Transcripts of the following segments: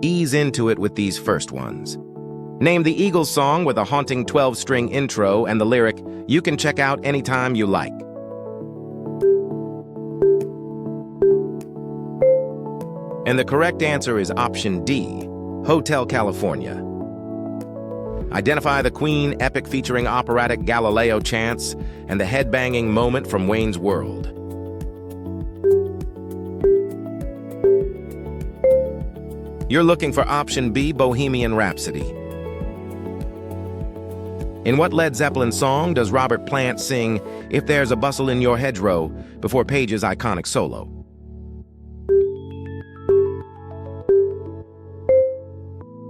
Ease into it with these first ones. Name the Eagles song with a haunting 12-string intro and the lyric, "You can check out anytime you like." And the correct answer is option D, Hotel California. Identify the Queen epic featuring operatic Galileo chants and the headbanging moment from Wayne's World. You're looking for option B, Bohemian Rhapsody. In what Led Zeppelin song does Robert Plant sing "If There's a Bustle in Your Hedgerow" before Page's iconic solo?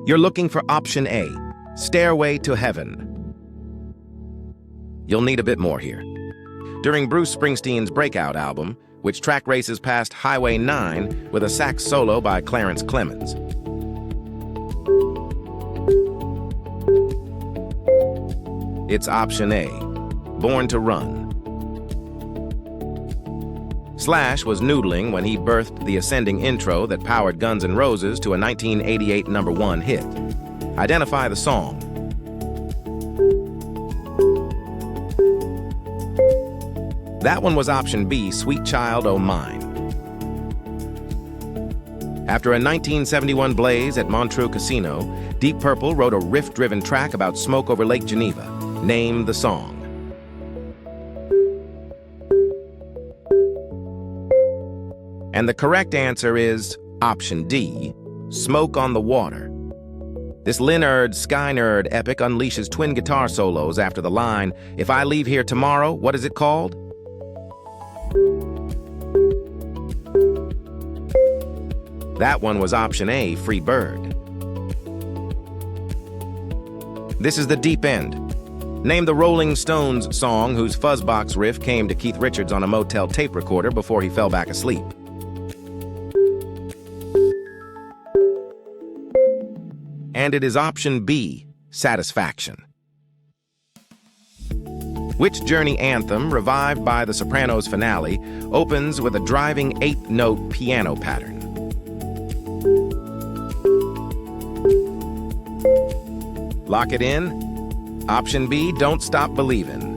You're looking for option A, Stairway to Heaven. You'll need a bit more here. During Bruce Springsteen's breakout album, which track races past Highway 9 with a sax solo by Clarence Clemens. It's option A, Born to Run. Slash was noodling when he birthed the ascending intro that powered Guns N' Roses to a 1988 #1 hit. Identify the song. That one was option B, Sweet Child O' Mine. After a 1971 blaze at Montreux Casino, Deep Purple wrote a riff-driven track about smoke over Lake Geneva. Name the song. And the correct answer is option D, Smoke on the Water. This Leonard Skynyrd epic unleashes twin guitar solos after the line, "If I leave here tomorrow, what is it called?" That one was option A, Free Bird. This is the deep end. Name the Rolling Stones song whose fuzzbox riff came to Keith Richards on a Motel tape recorder before he fell back asleep. And it is option B, Satisfaction. Which Journey anthem, revived by the Sopranos finale, opens with a driving 8-note piano pattern? Lock it in. Option B, Don't Stop Believin'.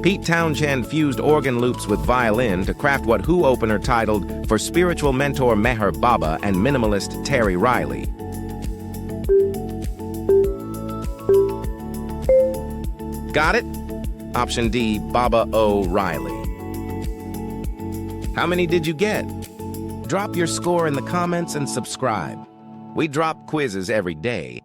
Pete Townshend fused organ loops with violin to craft what Who opener titled "For Spiritual Mentor Meher Baba and Minimalist Terry Riley." Got it? Option D, Baba O'Reilly. How many did you get? Drop your score in the comments and subscribe. We drop quizzes every day.